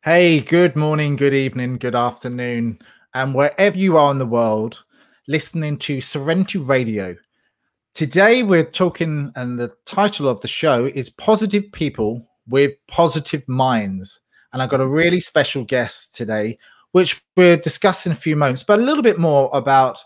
Hey, good morning, good evening, good afternoon, and wherever you are in the world, listening to Serenity Radio. Today, we're talking, and the title of the show is Positive People with Positive Minds. And I've got a really special guest today, which we're discussing in a few moments, but a little bit more about.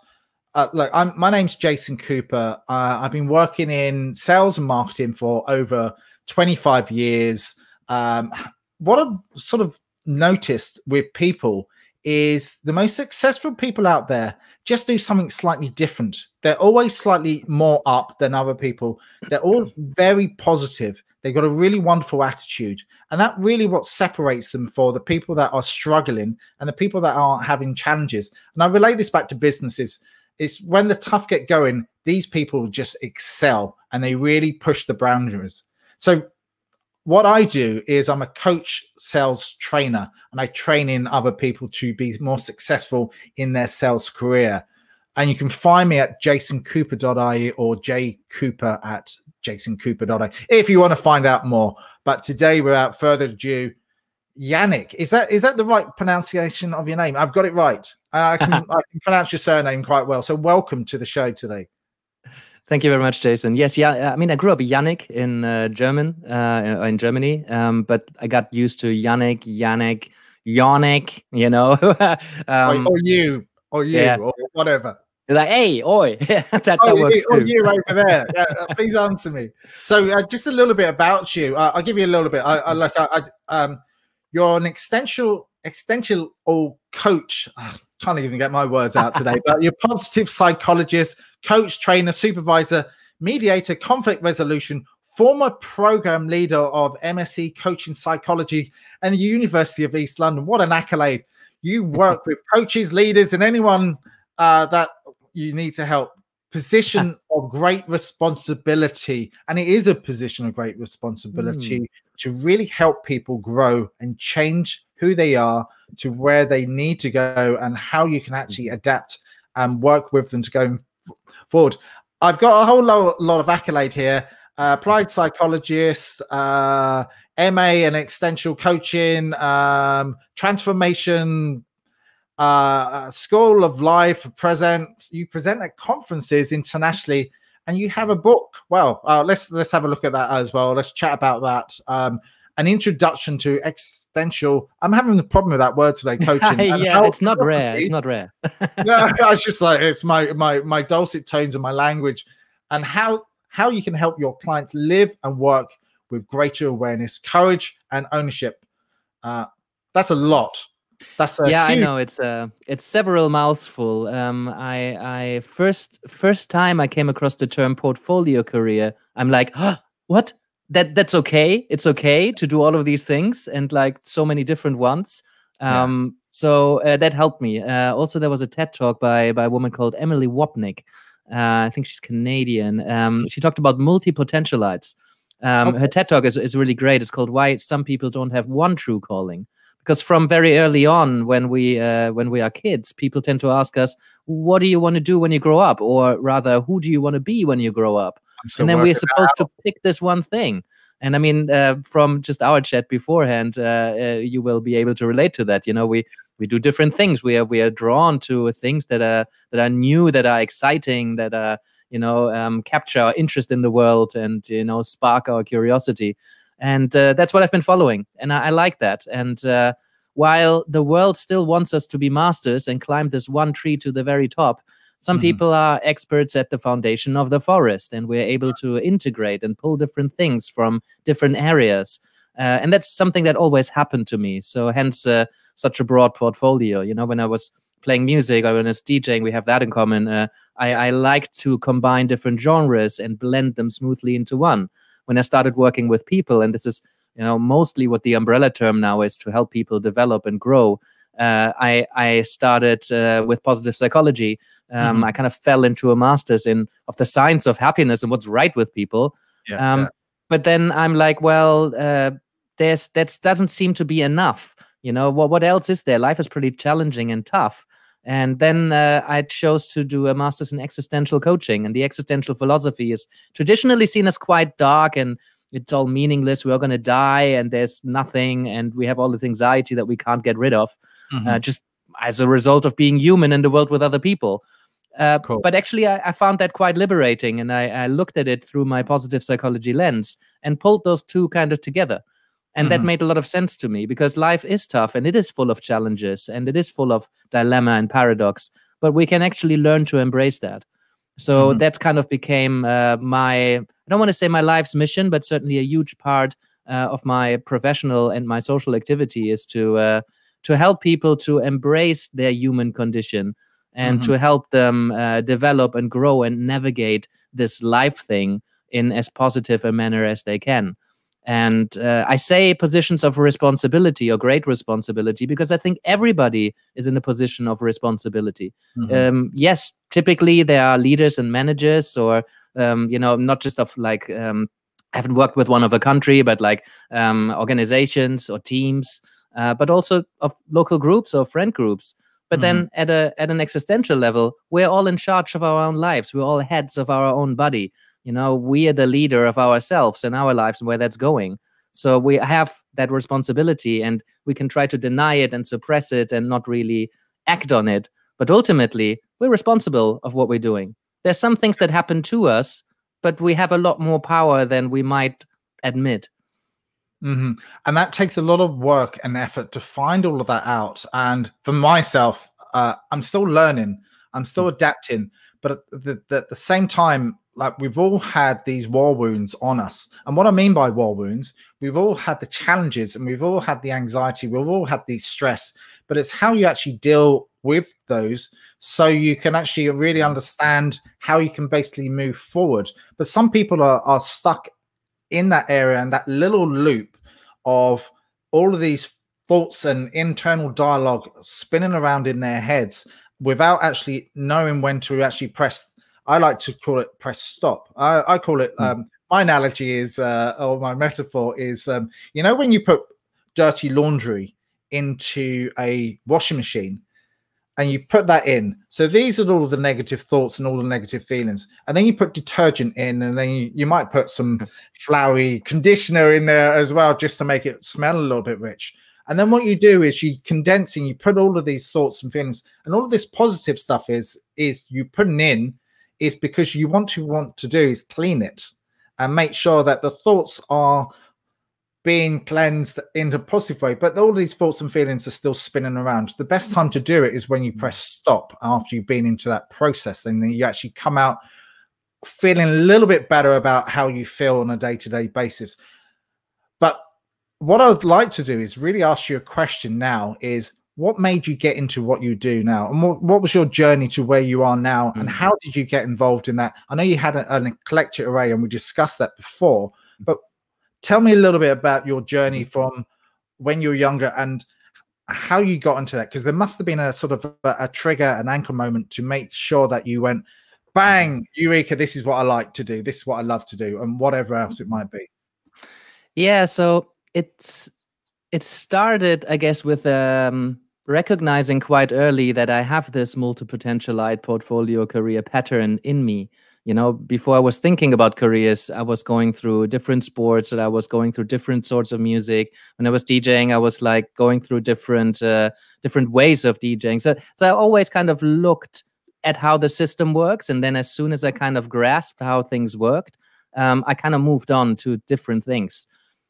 My name's Jason Cooper. I've been working in sales and marketing for over 25 years. What I've sort of noticed with people is the most successful people out there just do something slightly different. They're always slightly more up than other people. They're all very positive. They've got a really wonderful attitude. And that really what separates them for the people that are struggling and the people that are having challenges. And I relate this back to businesses. It's when the tough get going, these people just excel and they really push the boundaries. So what I do is I'm a coach sales trainer, and I train in other people to be more successful in their sales career. And you can find me at jasoncooper.ie or jcooper at jasoncooper.ie if you want to find out more. But today, without further ado, Yannick, is that the right pronunciation of your name? I've got it right. I can pronounce your surname quite well. So welcome to the show today. Thank you very much, Jason. Yes, yeah. I mean, I grew up Yannick in in Germany, but I got used to Yannick, Yannick, you know. or whatever. Like, hey, oi, that works too. You over there. Please answer me. So, just a little bit about you. I'll give you a little bit. You're an existential coach. I can't even get my words out today. But you're a positive psychologist, coach, trainer, supervisor, mediator, conflict resolution, former program leader of MSc Coaching Psychology and the University of East London. What an accolade. You work with coaches, leaders, and anyone that you need to help. Position of great responsibility. And it is a position of great responsibility to really help people grow and change who they are to where they need to go and how you can actually adapt and work with them to go forward. I've got a whole lot of accolade here. Applied psychologist, MA and extensional coaching, transformation, School of Life, you present at conferences internationally, and you have a book. Well, let's have a look at that as well. Let's chat about that. An introduction to existential. I'm having the problem with that word today, coaching. Yeah, it's not rare. It's not rare. No, it's just like it's my dulcet tones and my language, and how you can help your clients live and work with greater awareness, courage, and ownership. That's a lot. That's I know it's several mouthful. I first time I came across the term portfolio career, I'm like, what? That's okay. It's okay to do all of these things and like so many different ones. So that helped me. Also, there was a TED talk by a woman called Emily Wapnick. I think she's Canadian. She talked about multi-potentialites. Her TED talk is really great. It's called Why Some People Don't Have One True Calling. Because from very early on, when we are kids, people tend to ask us, what do you want to do when you grow up? Or rather, who do you want to be when you grow up? And then we're supposed to pick this one thing. And I mean, from just our chat beforehand, you will be able to relate to that. You know, we do different things. We are drawn to things that are new, that are exciting, that are, capture our interest in the world and, spark our curiosity. And that's what I've been following. And I like that. And while the world still wants us to be masters and climb this one tree to the very top, some people are experts at the foundation of the forest, and we're able to integrate and pull different things from different areas. And that's something that always happened to me. So hence such a broad portfolio. When I was playing music or when I was DJing, we have that in common. I like to combine different genres and blend them smoothly into one. When I started working with people, and this is mostly what the umbrella term now is, to help people develop and grow, I started with positive psychology. I kind of fell into a master's of the science of happiness and what's right with people. But then I'm like, well, that doesn't seem to be enough. What else is there? Life is pretty challenging and tough. And then I chose to do a master's in existential coaching. And the existential philosophy is traditionally seen as quite dark and it's all meaningless. We're going to die and there's nothing. And we have all this anxiety that we can't get rid of just as a result of being human in the world with other people. Cool. But actually, I found that quite liberating. And I looked at it through my positive psychology lens and pulled those two kind of together. And that made a lot of sense to me, because life is tough and it is full of challenges and it is full of dilemma and paradox. But we can actually learn to embrace that. So that kind of became I don't want to say my life's mission, but certainly a huge part of my professional and my social activity is to help people to embrace their human condition and to help them develop and grow and navigate this life thing in as positive a manner as they can. And I say positions of responsibility or great responsibility because I think everybody is in a position of responsibility. Yes, typically there are leaders and managers, or not just of like I haven't worked with one of a country, but like organizations or teams, but also of local groups or friend groups. But then at an existential level, we're all in charge of our own lives. We're all heads of our own body. We are the leader of ourselves and our lives and where that's going. So we have that responsibility, and we can try to deny it and suppress it and not really act on it. But ultimately, we're responsible of what we're doing. There's some things that happen to us, but we have a lot more power than we might admit. And that takes a lot of work and effort to find all of that out. And for myself, I'm still learning, I'm still adapting, but at the same time, like, we've all had these war wounds on us. And what I mean by war wounds, we've all had the challenges and we've all had the anxiety, we've all had the stress, but it's how you actually deal with those so you can actually really understand how you can basically move forward. But some people are stuck in that area and that little loop of all of these thoughts and internal dialogue spinning around in their heads without actually knowing when to actually press. I like to call it press stop. I call it, my analogy is, or my metaphor is, when you put dirty laundry into a washing machine and you put that in. So these are all the negative thoughts and all the negative feelings. And then you put detergent in, and then you might put some flowery conditioner in there as well, just to make it smell a little bit rich. And then what you do is you condense and you put all of these thoughts and feelings, and all of this positive stuff is you putting in is because you want to do is clean it and make sure that the thoughts are being cleansed in a positive way, but all these thoughts and feelings are still spinning around. The best time to do it is when you press stop after you've been into that process, and then you actually come out feeling a little bit better about how you feel on a day-to-day basis. But what I would like to do is really ask you a question now is, what made you get into what you do now? And what was your journey to where you are now? And how did you get involved in that? I know you had an eclectic array, and we discussed that before, but tell me a little bit about your journey from when you were younger and how you got into that. Because there must have been a sort of a trigger, an anchor moment to make sure that you went, bang, eureka, this is what I like to do. This is what I love to do, and whatever else it might be. Yeah, so it started, I guess, with recognizing quite early that I have this multi-potentialite portfolio career pattern in me. Before I was thinking about careers, I was going through different sports, and I was going through different sorts of music. When I was DJing, I was like going through different ways of DJing. So I always kind of looked at how the system works. And then as soon as I kind of grasped how things worked, I kind of moved on to different things.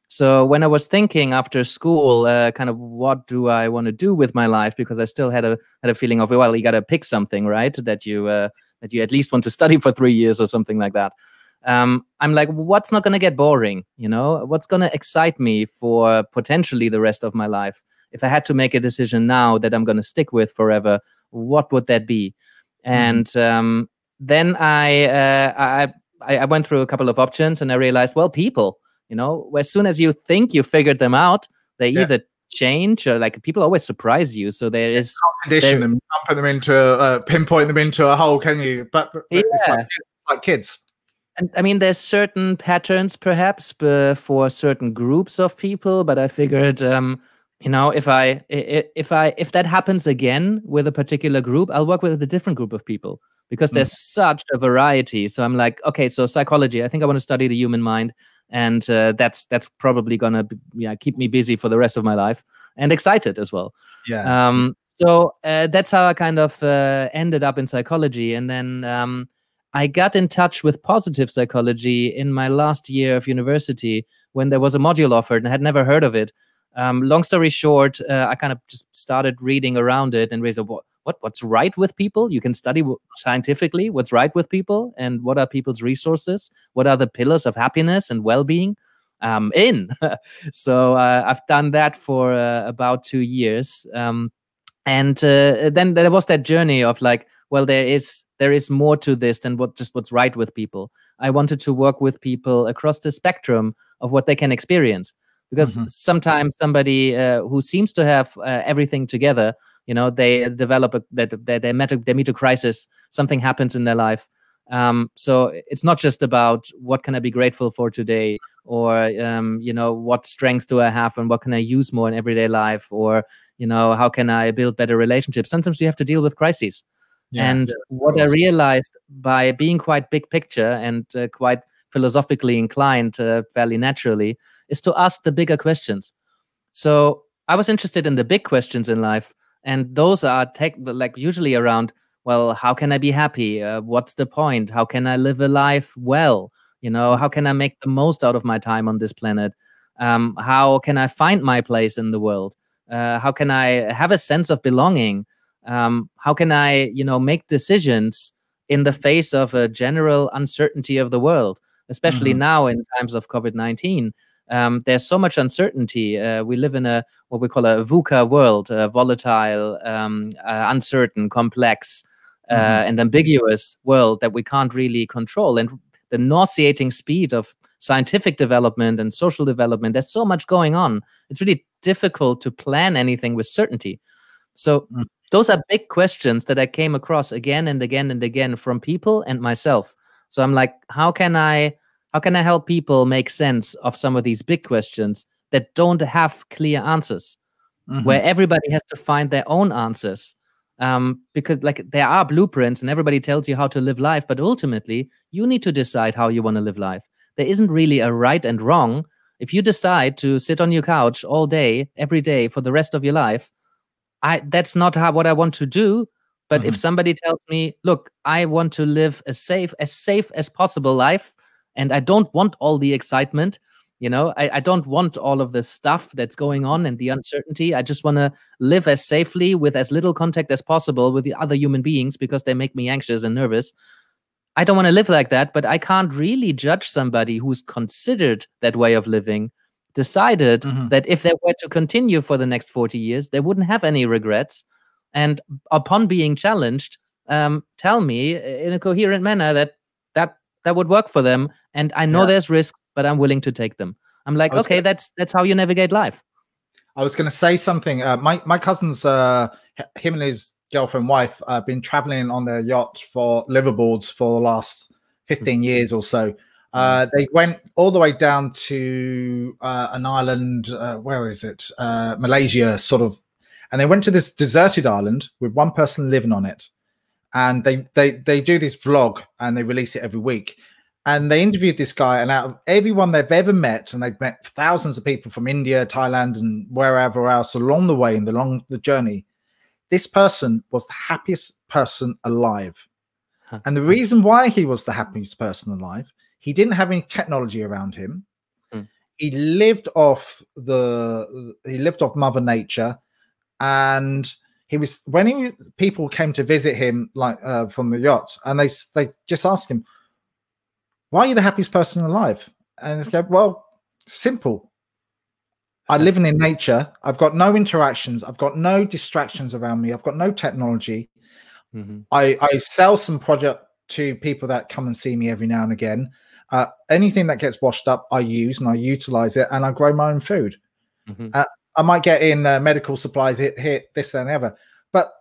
So when I was thinking after school, kind of what do I want to do with my life? Because I still had a feeling of, well, you got to pick something, right? That you at least want to study for 3 years or something like that. I'm like, what's not going to get boring? What's going to excite me for potentially the rest of my life? If I had to make a decision now that I'm going to stick with forever, what would that be? And then I went through a couple of options, and I realized, well, people. As soon as you think you figured them out, they either change or like people always surprise you. So there is condition them, put them into pinpoint them into a hole, can you? But it's like kids. And I mean, there's certain patterns perhaps for certain groups of people, but I figured, if that happens again with a particular group, I'll work with a different group of people. Because there's such a variety. So I'm like, okay, so psychology, I think I want to study the human mind. and that's probably gonna keep me busy for the rest of my life, and excited as well. So that's how I kind of ended up in psychology. And then I got in touch with positive psychology in my last year of university when there was a module offered, and I had never heard of it. Long story short, I kind of just started reading around it and realized, what's right with people? You can study scientifically what's right with people, and what are people's resources? What are the pillars of happiness and well-being? So I've done that for about 2 years. And then there was that journey of like, well, there is more to this than what's right with people. I wanted to work with people across the spectrum of what they can experience, because sometimes somebody who seems to have everything together, they develop they meet a crisis, something happens in their life. So it's not just about what can I be grateful for today, or what strengths do I have and what can I use more in everyday life, or how can I build better relationships. Sometimes you have to deal with crises. What I realized by being quite big picture and quite philosophically inclined fairly naturally is to ask the bigger questions. So I was interested in the big questions in life, and those are usually around, well, how can I be happy? What's the point? How can I live a life well? How can I make the most out of my time on this planet? How can I find my place in the world? How can I have a sense of belonging? How can I, make decisions in the face of a general uncertainty of the world, especially now in times of COVID-19? There's so much uncertainty. We live in what we call a VUCA world, volatile, uncertain, complex, and ambiguous world that we can't really control. And the nauseating speed of scientific development and social development, there's so much going on. It's really difficult to plan anything with certainty. So those are big questions that I came across again and again and again from people and myself. So I'm like, how can I help people make sense of some of these big questions that don't have clear answers, where everybody has to find their own answers? Because there are blueprints and everybody tells you how to live life, but ultimately you need to decide how you want to live life. There isn't really a right and wrong. If you decide to sit on your couch all day, every day for the rest of your life, that's not what I want to do. But if somebody tells me, look, I want to live a safe as possible life, and I don't want all the excitement, I don't want all of the stuff that's going on and the uncertainty. I just want to live as safely with as little contact as possible with the other human beings because they make me anxious and nervous. I don't want to live like that, but I can't really judge somebody who's considered that way of living, decided that if they were to continue for the next 40 years, they wouldn't have any regrets. And upon being challenged, tell me in a coherent manner that would work for them. And I know there's risks, but I'm willing to take them. I'm like, okay, that's how you navigate life. I was going to say something. My cousin's, him and his girlfriend wife been traveling on their yacht for liveaboards for the last 15 years or so. They went all the way down to an island, where is it? Malaysia, sort of. And they went to this deserted island with one person living on it. And they do this vlog and they release it every week. And they interviewed this guy, and out of everyone they've ever met, and they've met thousands of people from India, Thailand, and wherever else along the way and along the journey, this person was the happiest person alive. And the reason why he was the happiest person alive, he didn't have any technology around him. He lived off Mother Nature, and people came to visit him from the yacht, and they just asked him, why are you the happiest person alive? And it's like, well, simple. I live in nature. I've got no interactions. I've got no distractions around me. I've got no technology. I sell some product to people that come and see me every now and again. Anything that gets washed up, I use and I utilize it, and I grow my own food. I might get in medical supplies, hit this, that, and the other. But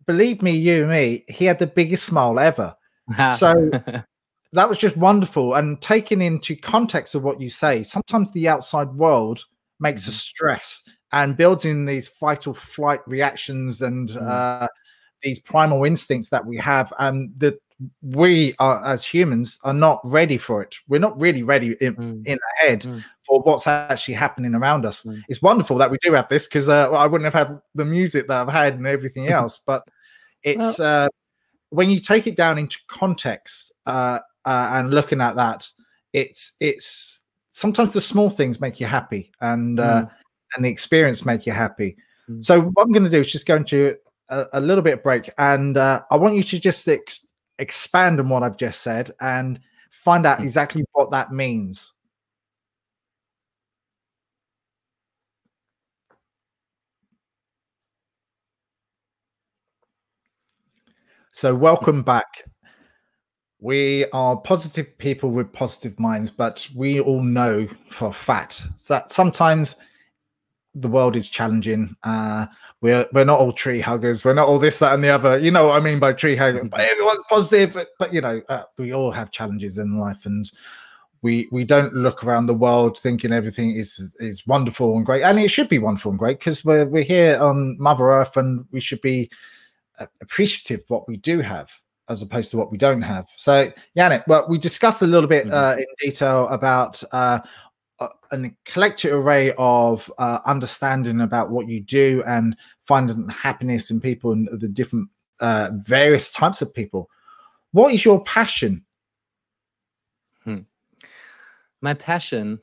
believe me, he had the biggest smile ever. So that was just wonderful. And taking into context of what you say, sometimes the outside world makes us stress and builds in these fight or flight reactions and these primal instincts that we have. And we are, as humans, are not ready for it. We're not really ready in our head for what's actually happening around us. It's wonderful that we do have this, because I wouldn't have had the music that I've had and everything else. But it's when you take it down into context and looking at that, it's sometimes the small things make you happy, and the experience make you happy. So what I'm going to do is just go into a little bit of break, and I want you to just expand on what I've just said and find out exactly what that means. So welcome back. We are positive people with positive minds, but we all know for a fact that sometimes the world is challenging. We're not all tree huggers. We're not all this, that, and the other. You know what I mean by tree hugger. But everyone's positive. But you know, we all have challenges in life, and we don't look around the world thinking everything is wonderful and great. And it should be wonderful and great, because we're here on Mother Earth, and we should be appreciative of what we do have, as opposed to what we don't have. So, Yannick, well, we discussed a little bit in detail about an eclectic array of understanding about what you do and finding happiness in people and the different various types of people. What is your passion? My passion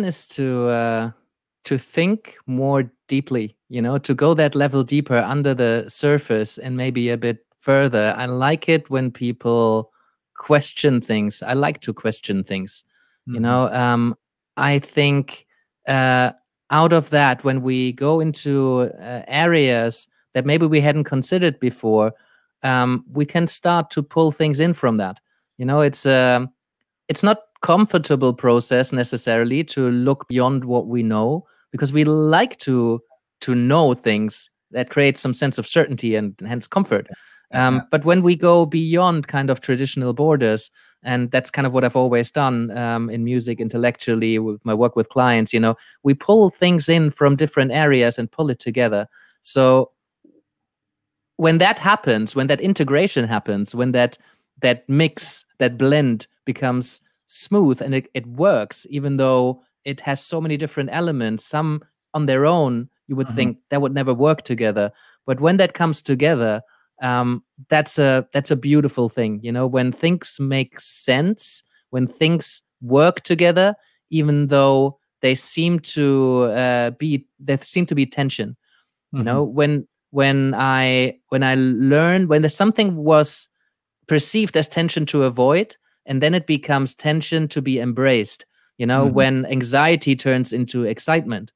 is to think more deeply, you know, to go that level deeper under the surface and maybe a bit further. I like it when people question things. I like to question things. You know, I think out of that, when we go into areas that maybe we hadn't considered before, we can start to pull things in from that. You know, it's not comfortable process necessarily to look beyond what we know, because we like to know things that create some sense of certainty and hence comfort. But when we go beyond kind of traditional borders, and that's kind of what I've always done in music intellectually with my work with clients, you know, we pull things in from different areas and pull it together. So when that happens, when that integration happens, when that mix, that blend becomes smooth and it works, even though it has so many different elements, some on their own, you would think that would never work together. But when that comes together, that's a beautiful thing, you know, when things make sense, when things work together, even though they seem to be tension. You know, when I learn, when there's something was perceived as tension to avoid, and then it becomes tension to be embraced, you know, when anxiety turns into excitement.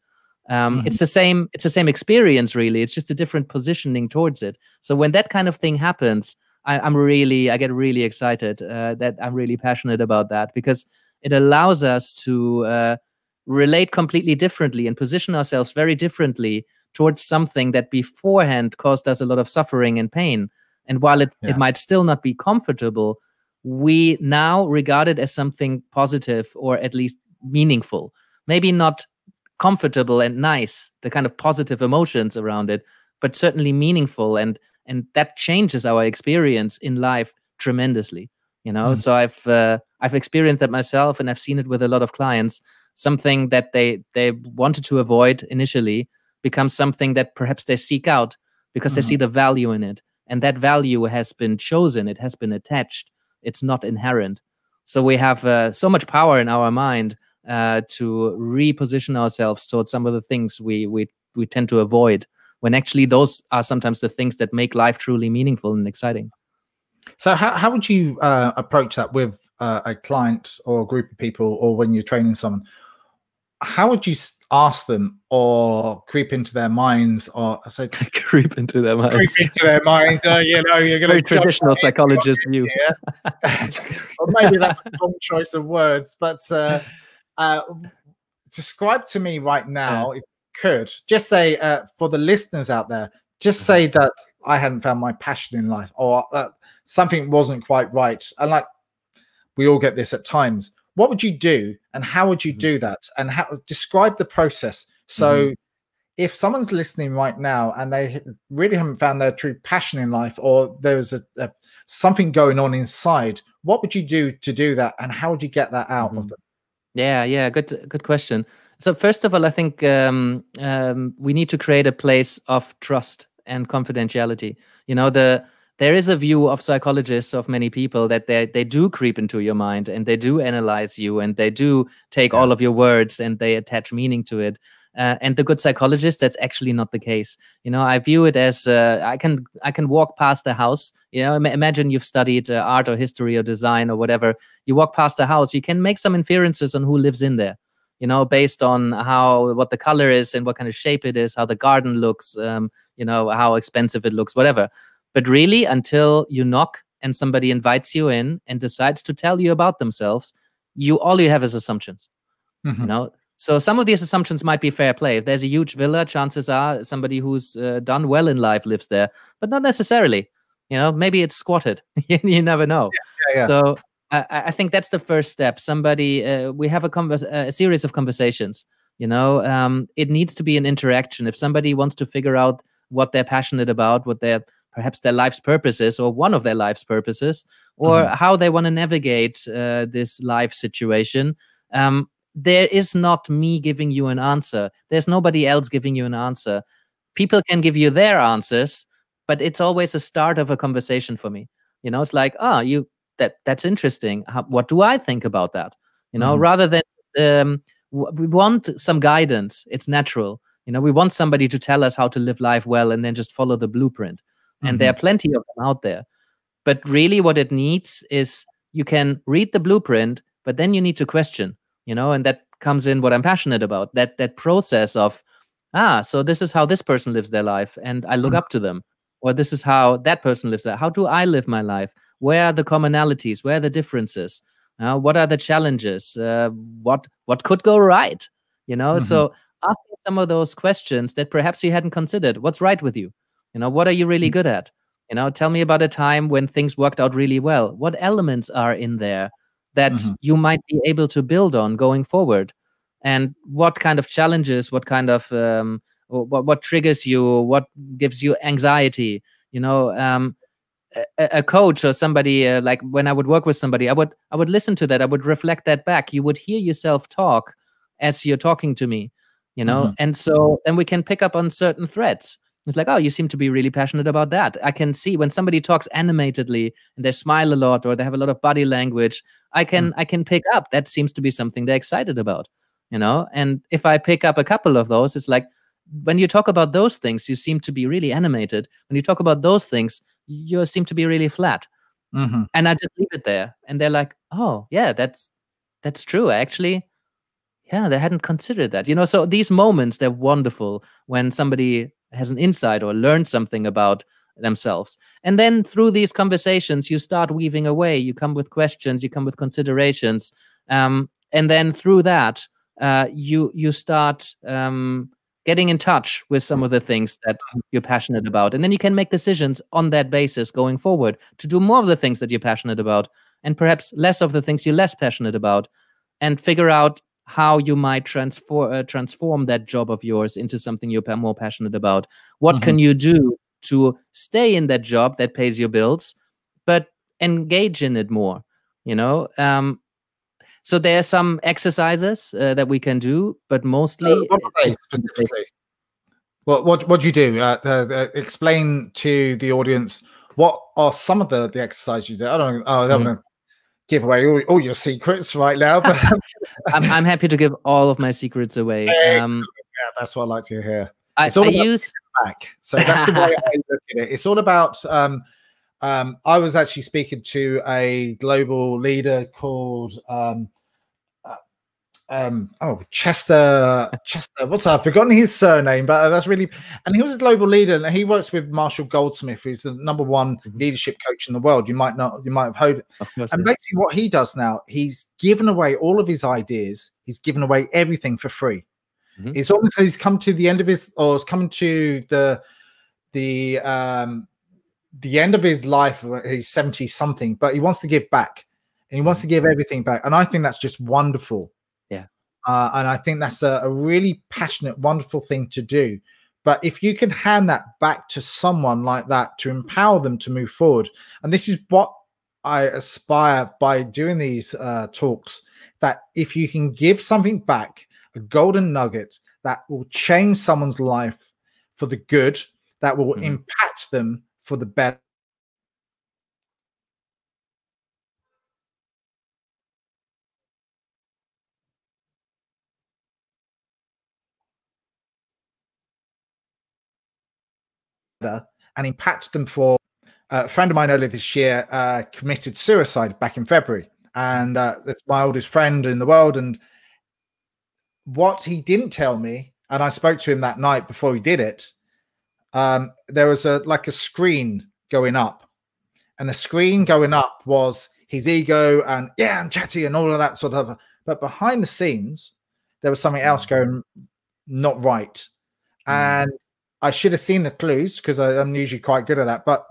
It's the same experience, really. It's just a different positioning towards it. So when that kind of thing happens, I get really excited, that I'm really passionate about that, because it allows us to relate completely differently and position ourselves very differently towards something that beforehand caused us a lot of suffering and pain. And while it might still not be comfortable, we now regard it as something positive, or at least meaningful. Maybe not comfortable and nice, the kind of positive emotions around it, but certainly meaningful, and that changes our experience in life tremendously. You know, so I've experienced that myself, and I've seen it with a lot of clients. Something that they wanted to avoid initially becomes something that perhaps they seek out because they see the value in it, and that value has been chosen, it has been attached, it's not inherent. So we have so much power in our mind to reposition ourselves towards some of the things we tend to avoid, when actually those are sometimes the things that make life truly meaningful and exciting. So how would you approach that with a client or a group of people, or when you're training someone? How would you ask them, or creep into their minds, or say creep into their minds? Creep into their minds. You know, you're going to traditional psychologist view. Or maybe that's the wrong choice of words, but describe to me right now, if you could, just say for the listeners out there, just say that I hadn't found my passion in life, or something wasn't quite right, and like we all get this at times. What would you do, and how would you do that, and how describe the process? So if someone's listening right now and they really haven't found their true passion in life, or there's something going on inside. What would you do to do that, and how would you get that out of them? Yeah, good question. So first of all, I think we need to create a place of trust and confidentiality. You know, there is a view of psychologists, of many people, that they do creep into your mind and they do analyze you and they do take all of your words and they attach meaning to it. And the good psychologist, that's actually not the case. You know, I view it as I can walk past the house. You know, imagine you've studied art or history or design or whatever. You walk past the house, you can make some inferences on who lives in there. You know, based on what the color is and what kind of shape it is, how the garden looks, you know, how expensive it looks, whatever. But really, until you knock and somebody invites you in and decides to tell you about themselves, all you have is assumptions. You know. So some of these assumptions might be fair play. If there's a huge villa, chances are somebody who's done well in life lives there, but not necessarily. You know, maybe it's squatted. You never know. Yeah. So I think that's the first step. We have a series of conversations. You know, it needs to be an interaction. If somebody wants to figure out what they're passionate about, what perhaps their life's purpose is, or one of their life's purposes, or how they want to navigate this life situation, there is not me giving you an answer. There's nobody else giving you an answer. People can give you their answers, but it's always a start of a conversation for me. You know, it's like, that's interesting. What do I think about that? You know, rather than we want some guidance. It's natural. You know, we want somebody to tell us how to live life well and then just follow the blueprint. And there are plenty of them out there. But really what it needs is, you can read the blueprint, but then you need to question. You know, and that comes in what I'm passionate about, that process of, so this is how this person lives their life, and I look up to them. Or this is how that person lives. How do I live my life? Where are the commonalities? Where are the differences? What are the challenges? What could go right? You know, so asking some of those questions that perhaps you hadn't considered. What's right with you? You know, what are you really good at? You know, tell me about a time when things worked out really well. What elements are in there that you might be able to build on going forward? And what kind of challenges, what kind of, what triggers you, what gives you anxiety? You know, a coach or somebody, like when I would work with somebody, I would listen to that. I would reflect that back. You would hear yourself talk as you're talking to me, you know? And so then we can pick up on certain threads. It's like, oh, you seem to be really passionate about that. I can see when somebody talks animatedly and they smile a lot or they have a lot of body language, I can pick up that seems to be something they're excited about, you know? And if I pick up a couple of those, it's like, when you talk about those things, you seem to be really animated. When you talk about those things, you seem to be really flat. And I just leave it there. And they're like, oh, yeah, that's true. Actually, yeah, they hadn't considered that. You know, so these moments, they're wonderful when somebody has an insight or learned something about themselves. And then through these conversations, you start weaving away. You come with questions, you come with considerations. And then through that, you start getting in touch with some of the things that you're passionate about. And then you can make decisions on that basis going forward to do more of the things that you're passionate about and perhaps less of the things you're less passionate about, and figure out how you might transform that job of yours into something you're more passionate about. What can you do to stay in that job that pays your bills, but engage in it more, you know? So there are some exercises that we can do, but mostly... what are they specifically? What do you do? Explain to the audience, what are some of the exercises you do? I don't want to give away all your secrets right now, but I'm happy to give all of my secrets away. Yeah, that's what I like to hear. It's all about back. So that's the way I look at it. It's all about. I was actually speaking to a global leader called Chester. What's that? I've forgotten his surname, but that's really. And he was a global leader, and he works with Marshall Goldsmith, who's the #1 leadership coach in the world. You might have heard it. Of course, and basically, what he does now, he's given away all of his ideas. He's given away everything for free. It's almost he's come to the end of his, or it's coming to the end of his life. He's 70 something, but he wants to give back, and he wants to give everything back. And I think that's just wonderful. And I think that's a really passionate, wonderful thing to do, But if you can hand that back to someone like that to empower them to move forward, and this is what I aspire by doing these talks, that if you can give something back, a golden nugget that will change someone's life for the good, that will impact them for the better. And impact them for a friend of mine earlier this year committed suicide back in February. And that's my oldest friend in the world. And what he didn't tell me, and I spoke to him that night before he did it, there was like a screen going up. And the screen going up was his ego and yeah, and chatty and all of that sort of. But behind the scenes, there was something else going not right. And I should have seen the clues because I'm usually quite good at that. But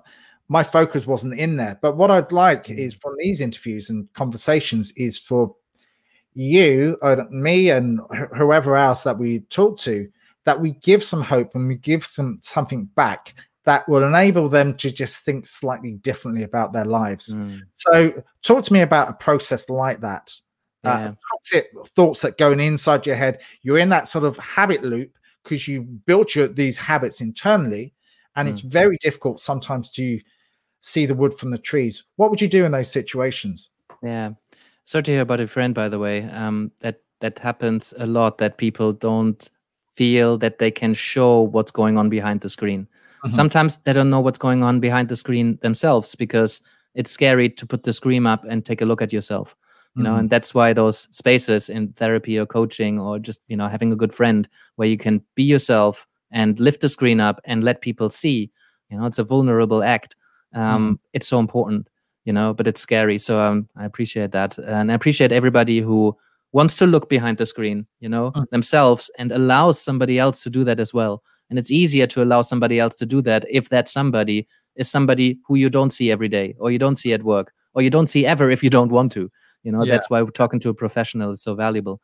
my focus wasn't in there. But what I'd like is from these interviews and conversations is for you, me, and whoever else that we talk to, that we give some hope and we give something back that will enable them to just think slightly differently about their lives. So talk to me about a process like that. Thoughts that going inside your head. You're in that sort of habit loop because you built these habits internally, and it's very difficult sometimes to see the wood from the trees. What would you do in those situations? Yeah. Sorry to hear about a friend, by the way. That happens a lot, that people don't feel that they can show what's going on behind the screen. Sometimes they don't know what's going on behind the screen themselves because it's scary to put the screen up and take a look at yourself. You know, and that's why those spaces in therapy or coaching or just, you know, having a good friend where you can be yourself and lift the screen up and let people see, you know, it's a vulnerable act. It's so important, you know, but it's scary. So I appreciate that. And I appreciate everybody who wants to look behind the screen, you know, themselves, and allows somebody else to do that as well. And it's easier to allow somebody else to do that if that somebody is somebody who you don't see every day, or you don't see at work, or you don't see ever if you don't want to. You know, that's why we're talking to a professional is so valuable.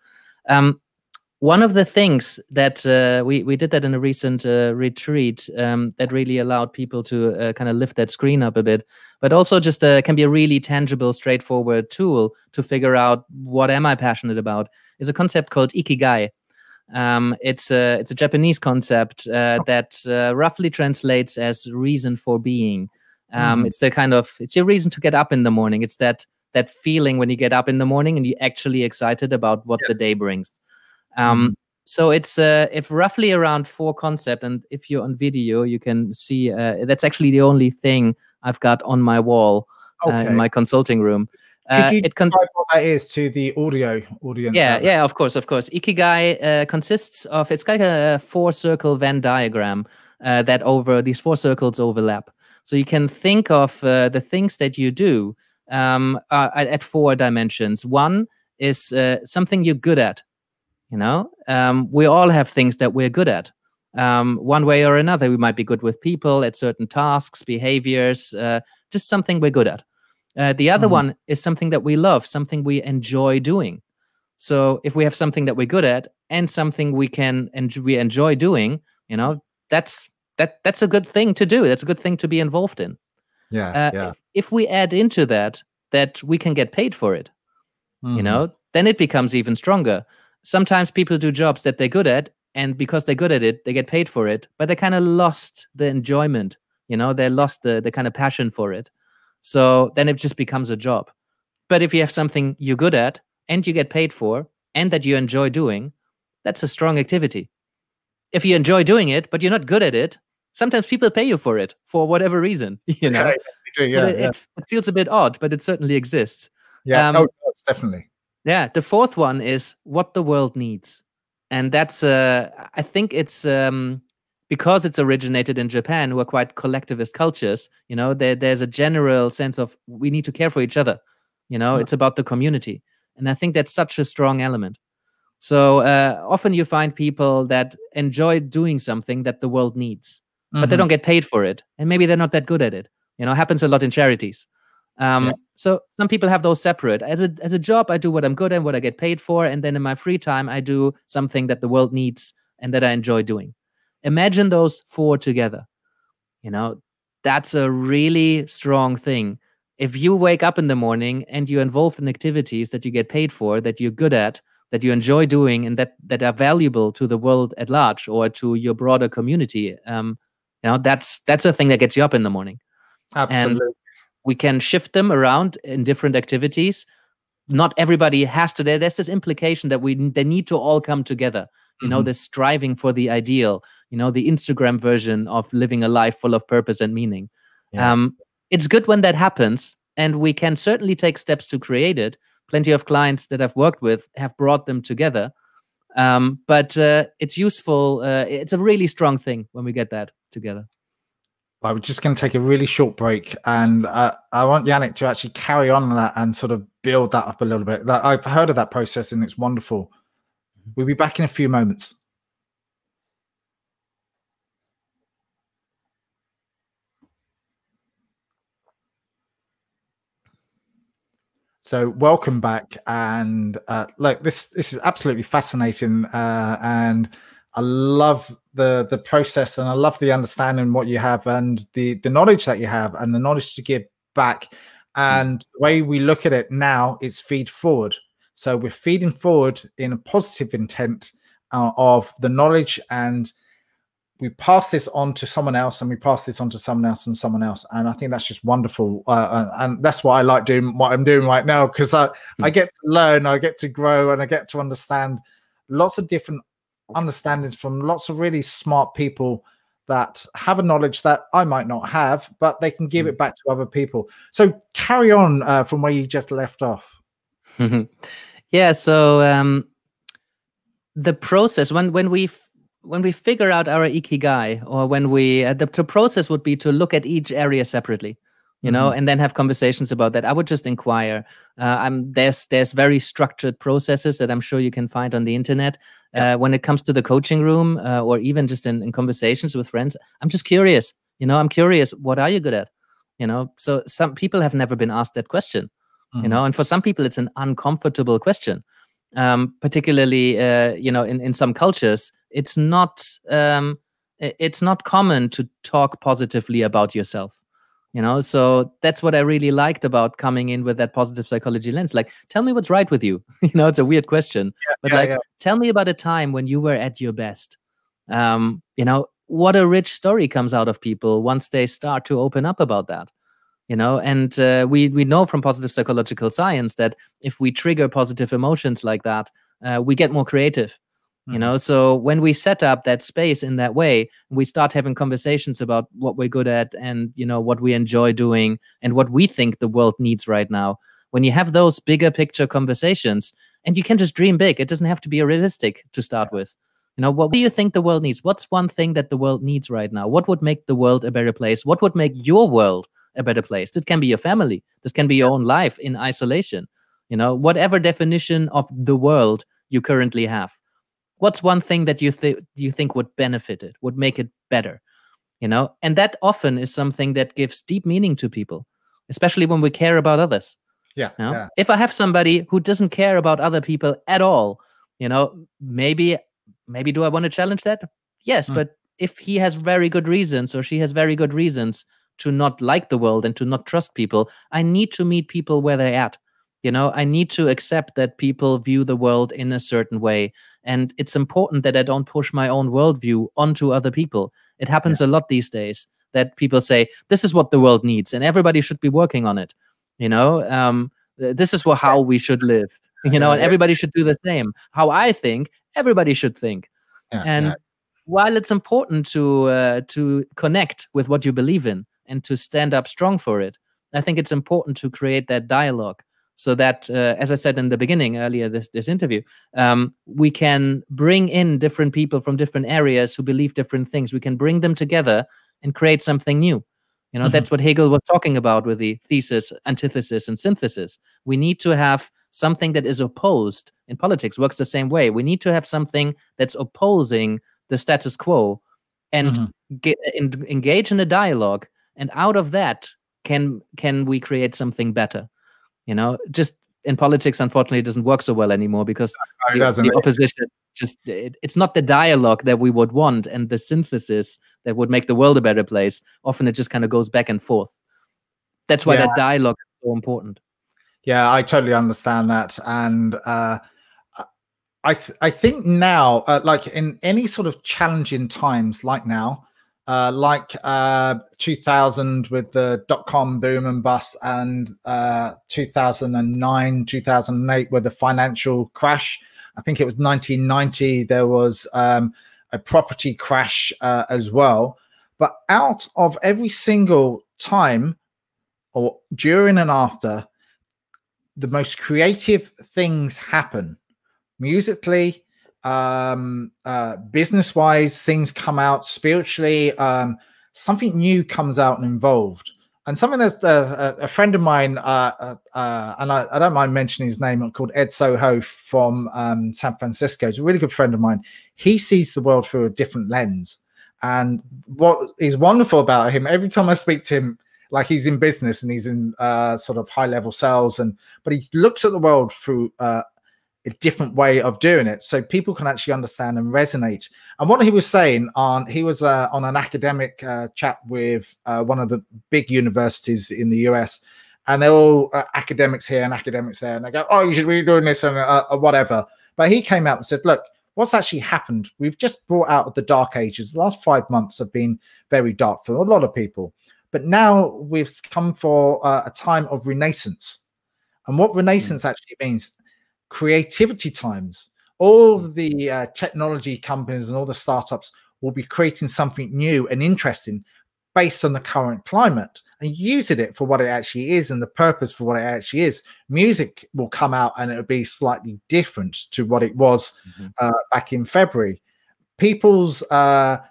One of the things that we did that in a recent retreat that really allowed people to kind of lift that screen up a bit, but also just can be a really tangible, straightforward tool to figure out what am I passionate about, is a concept called Ikigai. It's a Japanese concept that roughly translates as reason for being. It's the kind of, it's your reason to get up in the morning. It's that feeling when you get up in the morning and you're actually excited about what the day brings. So it's if roughly around 4 concepts, and if you're on video, you can see that's actually the only thing I've got on my wall in my consulting room. Could you describe what that is to the audio audience? Yeah, of course. Ikigai consists of, it's like a 4-circle Venn diagram that over these 4 circles overlap. So you can think of the things that you do at 4 dimensions. One is something you're good at. You know, we all have things that we're good at. One way or another, we might be good with people at certain tasks, behaviors, just something we're good at. The other one is something that we love, something we enjoy doing. So if we have something that we're good at and something we enjoy doing, you know, that's a good thing to do. That's a good thing to be involved in. If we add into that we can get paid for it, you know, then it becomes even stronger. Sometimes people do jobs that they're good at, and because they're good at it, they get paid for it, but they kind of lost the enjoyment, you know, they lost the kind of passion for it. So then it just becomes a job. But if you have something you're good at and you get paid for and that you enjoy doing, that's a strong activity. If you enjoy doing it, but you're not good at it, sometimes people pay you for it for whatever reason, you know. It feels a bit odd, but it certainly exists. Definitely. Yeah, the 4th one is what the world needs. And that's, I think it's because it's originated in Japan, who are quite collectivist cultures, you know, there's a general sense of we need to care for each other. You know, it's about the community. And I think that's such a strong element. So often you find people that enjoy doing something that the world needs, but they don't get paid for it. And maybe they're not that good at it. You know, it happens a lot in charities. So some people have those separate. As a job, I do what I'm good at, what I get paid for, and then in my free time, I do something that the world needs and that I enjoy doing. Imagine those four together. You know, that's a really strong thing. If you wake up in the morning and you're involved in activities that you get paid for, that you're good at, that you enjoy doing, and that are valuable to the world at large or to your broader community, that's a thing that gets you up in the morning. Absolutely. And we can shift them around in different activities. Not everybody has to. There's this implication that they need to all come together. This striving for the ideal. The Instagram version of living a life full of purpose and meaning. Yeah. It's good when that happens, and we can certainly take steps to create it. Plenty of clients that I've worked with have brought them together. But it's useful. It's a really strong thing when we get that together. We're just going to take a really short break, and I want Yannick to actually carry on that and sort of build that up a little bit. I've heard of that process, and it's wonderful. We'll be back in a few moments. So welcome back, and look, this is absolutely fascinating, and I love the process, and I love the understanding what you have, and the knowledge that you have, and the knowledge to give back. And the way we look at it now is feed forward. So we're feeding forward in a positive intent of the knowledge, and we pass this on to someone else, and we pass this on to someone else and someone else. And I think that's just wonderful. And that's why I like doing what I'm doing right now, because I get to learn, I get to grow, and I get to understand lots of different understandings from lots of really smart people that have a knowledge that I might not have, but they can give it back to other people. So carry on from where you just left off. Yeah. So the process, when we figure out our ikigai, or when we the process would be to look at each area separately, and then have conversations about that. I would just inquire. There's very structured processes that I'm sure you can find on the internet. When it comes to the coaching room, or even just in conversations with friends, I'm just curious. I'm curious, what are you good at? So some people have never been asked that question, and for some people it's an uncomfortable question. Particularly, in some cultures, it's not common to talk positively about yourself. So that's what I really liked about coming in with that positive psychology lens. Like, tell me what's right with you. It's a weird question, but tell me about a time when you were at your best. What a rich story comes out of people once they start to open up about that. And we know from positive psychological science that if we trigger positive emotions like that, we get more creative. So when we set up that space in that way, we start having conversations about what we're good at, and what we enjoy doing, and what we think the world needs right now. When you have those bigger picture conversations, and you can just dream big, it doesn't have to be realistic to start with. What do you think the world needs? What's one thing that the world needs right now? What would make the world a better place? What would make your world a better place? This can be your family. This can be your own life in isolation. Whatever definition of the world you currently have. What's one thing that you think would benefit it, would make it better? And that often is something that gives deep meaning to people, especially when we care about others. If I have somebody who doesn't care about other people at all, maybe do I want to challenge that? Yes, but if he has very good reasons, or she has very good reasons to not like the world and to not trust people, I need to meet people where they're at. I need to accept that people view the world in a certain way. And it's important that I don't push my own worldview onto other people. It happens a lot these days that people say, this is what the world needs, and everybody should be working on it. This is how we should live. And everybody should do the same. How I think, everybody should think. While it's important to connect with what you believe in and to stand up strong for it, I think it's important to create that dialogue, so that, as I said in the beginning earlier, this interview, we can bring in different people from different areas who believe different things. We can bring them together and create something new. That's what Hegel was talking about with the thesis, antithesis, and synthesis. We need to have something that is opposed. In politics, works the same way. We need to have something that's opposing the status quo, and engage in a dialogue. And out of that, can we create something better? Just in politics, unfortunately, it doesn't work so well anymore, because the opposition, it's not the dialogue that we would want and the synthesis that would make the world a better place. Often it just kind of goes back and forth. That's why that dialogue is so important. Yeah, I totally understand that. And I think now, like in any sort of challenging times like now, like 2000 with the dot-com boom and bust, and 2009, 2008 with the financial crash. I think it was 1990. There was a property crash as well. But out of every single time, or during and after, the most creative things happen. Musically, business-wise, things come out. Spiritually, something new comes out and involved. And something that a friend of mine, and I don't mind mentioning his name, called Ed Soho from San Francisco. He's a really good friend of mine. He sees the world through a different lens. And what is wonderful about him, every time I speak to him, like he's in business and he's in sort of high-level sales, but he looks at the world through a different way of doing it, so people can actually understand and resonate. And what he was saying he was on an academic chat with one of the big universities in the US, and they're all academics here and academics there, and they go, "Oh, you should be doing this," and whatever. But he came out and said, "Look, what's actually happened? We've just brought out of the dark ages. The last 5 months have been very dark for a lot of people, but now we've come for a time of renaissance." And what renaissance actually means, creativity times. All the technology companies and all the startups will be creating something new and interesting based on the current climate and using it for what it actually is and the purpose for what it actually is. Music will come out and it'll be slightly different to what it was back in February. People's are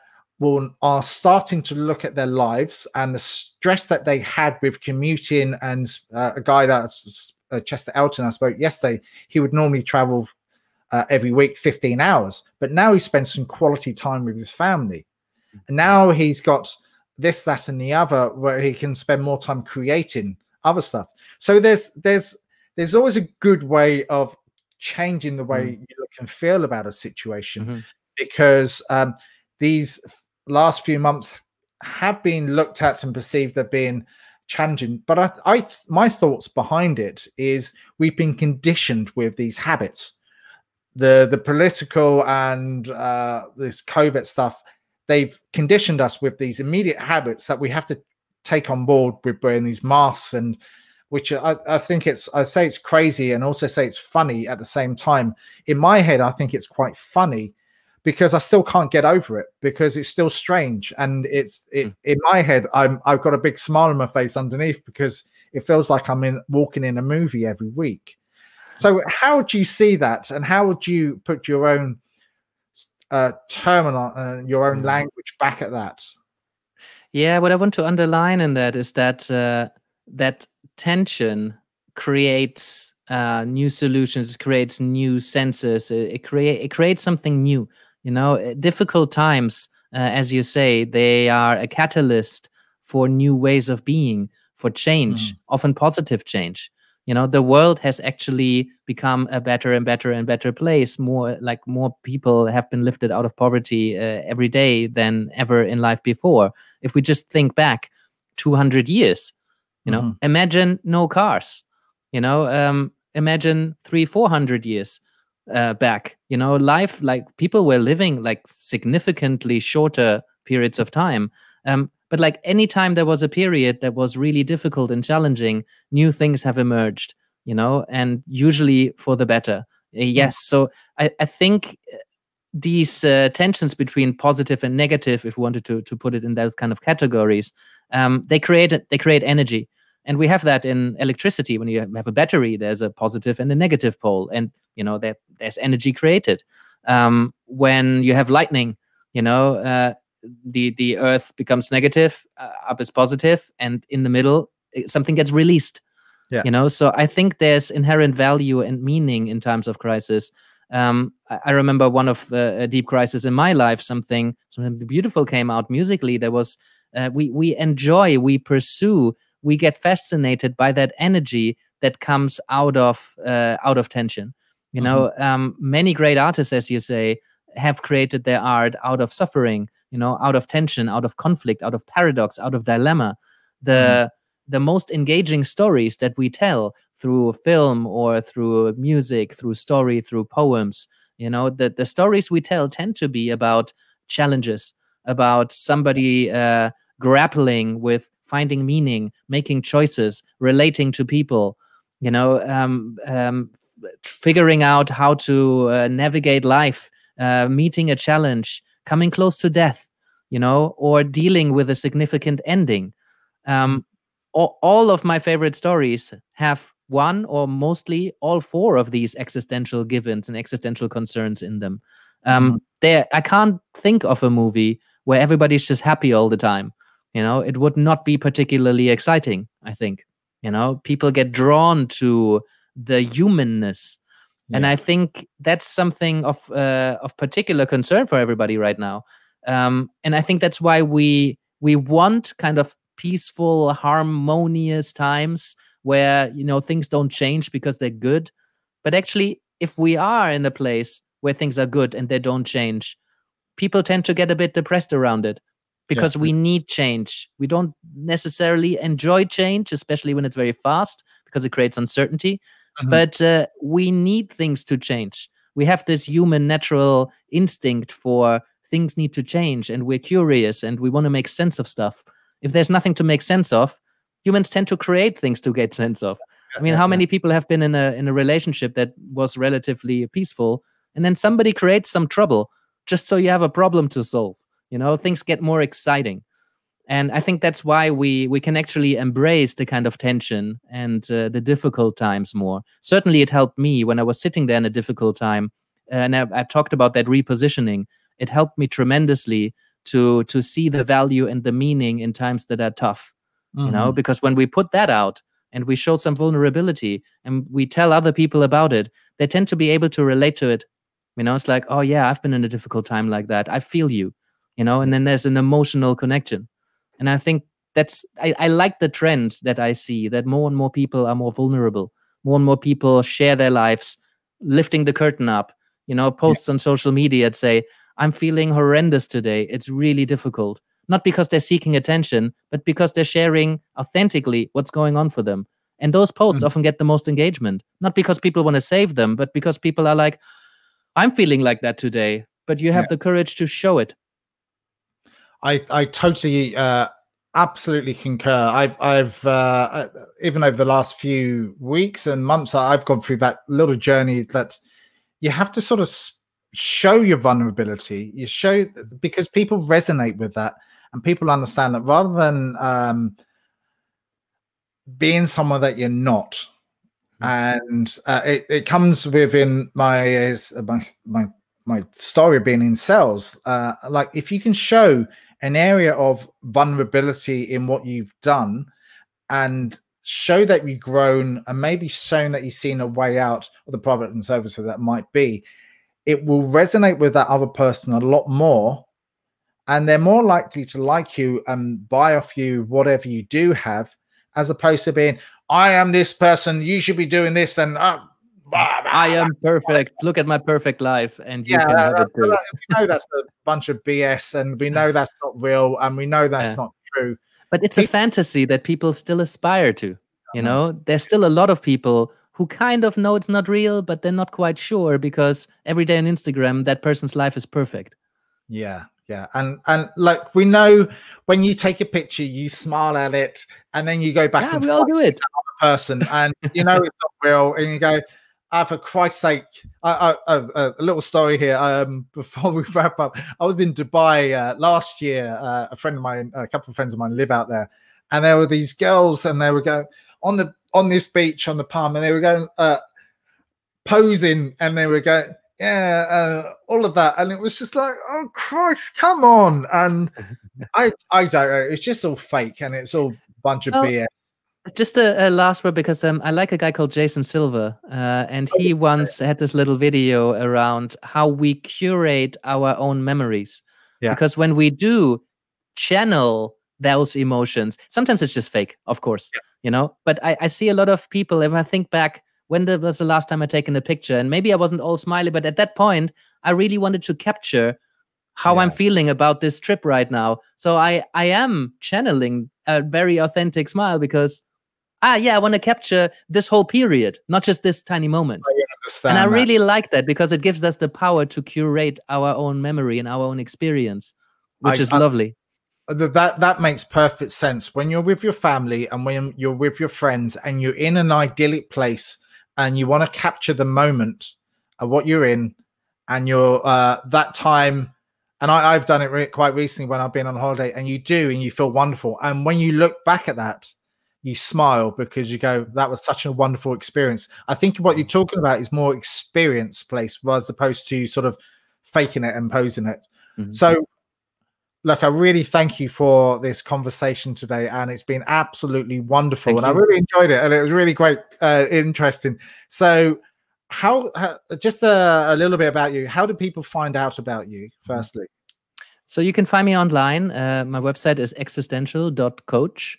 starting to look at their lives and the stress that they had with commuting. And a guy that's Chester Elton, I spoke yesterday, he would normally travel every week 15 hours, but now he spends some quality time with his family. And now he's got this, that, and the other, where he can spend more time creating other stuff. So there's always a good way of changing the way you look and feel about a situation, because these last few months have been looked at and perceived as being challenging. But my thoughts behind it is we've been conditioned with these habits. The political and this COVID stuff, they've conditioned us with these immediate habits that we have to take on board with wearing these masks, and which I think I say it's crazy and also say it's funny at the same time. In my head, I think it's quite funny because I still can't get over it, because it's still strange. And in my head, I've got a big smile on my face underneath, because it feels like I'm walking in a movie every week. So how do you see that? And how would you put your own term, your own language back at that? Yeah, what I want to underline in that is that that tension creates new solutions, creates new senses, it creates something new. You know, difficult times, as you say, they are a catalyst for new ways of being, for change, often positive change. You know, the world has actually become a better and better and better place. More people have been lifted out of poverty every day than ever in life before. If we just think back 200 years, you know, imagine no cars, you know, imagine 300-400 years back, you know, life, like people were living like significantly shorter periods of time. But like anytime there was a period that was really difficult and challenging, new things have emerged, you know, and usually for the better. Yes. So I think these tensions between positive and negative, if we wanted to put it in those kind of categories, they create energy. And we have that in electricity. When you have a battery, there's a positive and a negative pole, and you know there's energy created. When you have lightning, you know, the earth becomes negative, up is positive, and in the middle something gets released. Yeah. You know, so I think there's inherent value and meaning in times of crisis. I remember one of a deep crisis in my life, something beautiful came out musically. There was we enjoy, we pursue, we get fascinated by that energy that comes out of tension. You know, many great artists, as you say, have created their art out of suffering, you know, out of tension, out of conflict, out of paradox, out of dilemma. The most engaging stories that we tell through film or through music, through story, through poems, you know, the stories we tell tend to be about challenges, about somebody grappling with finding meaning, making choices, relating to people, you know, figuring out how to navigate life, meeting a challenge, coming close to death, you know, or dealing with a significant ending. All of my favorite stories have one or mostly all four of these existential givens and existential concerns in them. I can't think of a movie where everybody's just happy all the time. You know, it would not be particularly exciting, I think. You know, people get drawn to the humanness. And I think that's something of particular concern for everybody right now. And I think that's why we want kind of peaceful, harmonious times where, you know, things don't change because they're good. But actually, if we are in a place where things are good and they don't change, people tend to get a bit depressed around it because we need change. We don't necessarily enjoy change, especially when it's very fast, because it creates uncertainty. But we need things to change. We have this human natural instinct for things need to change, and we're curious and we want to make sense of stuff. If there's nothing to make sense of, humans tend to create things to get sense of. I mean, how many people have been in a relationship that was relatively peaceful, and then somebody creates some trouble just so you have a problem to solve? You know, things get more exciting. And I think that's why we can actually embrace the kind of tension and the difficult times more. Certainly, it helped me when I was sitting there in a difficult time. And I talked about that repositioning. It helped me tremendously to see the value and the meaning in times that are tough. You know, because when we put that out and we show some vulnerability and we tell other people about it, they tend to be able to relate to it. You know, it's like, oh yeah, I've been in a difficult time like that. I feel you, you know, and then there's an emotional connection. And I think I like the trend that I see, that more and more people are more vulnerable. More and more people share their lives, lifting the curtain up, you know, posts on social media that say, I'm feeling horrendous today. It's really difficult. Not because they're seeking attention, but because they're sharing authentically what's going on for them. And those posts often get the most engagement, not because people want to save them, but because people are like, I'm feeling like that today, but you have the courage to show it. I totally, absolutely concur. I've even over the last few weeks and months, I've gone through that little journey that you have to sort of show your vulnerability. You show, because people resonate with that, and people understand that rather than being someone that you're not. And it comes within my story of being in sales. Like, if you can show an area of vulnerability in what you've done and show that you've grown, and maybe shown that you've seen a way out of the product and service that might be, it will resonate with that other person a lot more, and they're more likely to like you and buy off you whatever you do have, as opposed to being, I am this person, you should be doing this, and I am perfect. Look at my perfect life, and you can have it too. We know that's a bunch of BS, and we know that's not real, and we know that's not true. But it's a fantasy that people still aspire to. You know, there's still a lot of people who kind of know it's not real, but they're not quite sure, because every day on Instagram, that person's life is perfect. Yeah. And like, we know when you take a picture, you smile at it, and then you go back and we all do it. Person, and you know it's not real, and you go, for Christ's sake. A little story here, before we wrap up. I was in Dubai last year. A couple of friends of mine live out there, and there were these girls, and they were going on this beach on the palm, and they were going posing, and they were going, all of that, and it was just like, oh Christ, come on. And I don't know, it's just all fake, and it's all a bunch of BS. Just a last word, because I like a guy called Jason Silver, and he once had this little video around how we curate our own memories. Because when we do channel those emotions, sometimes it's just fake, of course, you know. But I see a lot of people, if I think back when was the last time I taken a picture? And maybe I wasn't all smiley, but at that point, I really wanted to capture how I'm feeling about this trip right now. So I am channeling a very authentic smile because, I want to capture this whole period, not just this tiny moment. And I really like that because it gives us the power to curate our own memory and our own experience, which is lovely. That makes perfect sense. When you're with your family and when you're with your friends and you're in an idyllic place and you want to capture the moment of what you're in and you're that time. And I've done it quite recently when I've been on holiday, and you do, and you feel wonderful. And when you look back at that, you smile because you go, that was such a wonderful experience. I think what you're talking about is more experience place as opposed to sort of faking it and posing it. So look, I really thank you for this conversation today, and it's been absolutely wonderful. I really enjoyed it, and it was really great, interesting. So how just a little bit about you. How do people find out about you, firstly? So you can find me online. My website is existential.coach.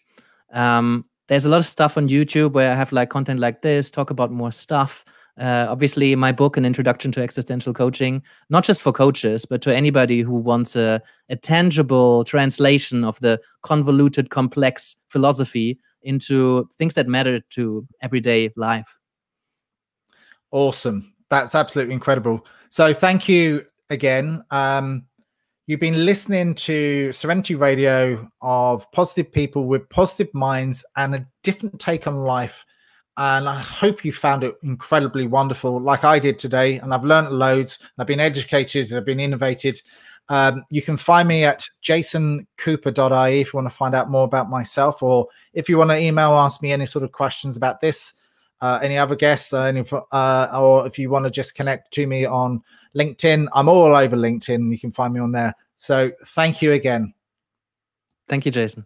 There's a lot of stuff on YouTube where I have like content like this, talk about more stuff. Obviously, my book, An Introduction to Existential Coaching, not just for coaches, but to anybody who wants a tangible translation of the convoluted, complex philosophy into things that matter to everyday life. Awesome. That's absolutely incredible. So thank you again. You've been listening to Serenity Radio of positive people with positive minds and a different take on life. And I hope you found it incredibly wonderful, like I did today. And I've learned loads. I've been educated. I've been innovated. You can find me at jasoncooper.ie if you want to find out more about myself, or if you want to email, ask me any sort of questions about this, any other guests, or if you want to just connect to me on LinkedIn. I'm all over LinkedIn. You can find me on there. So thank you again. Thank you, Jason.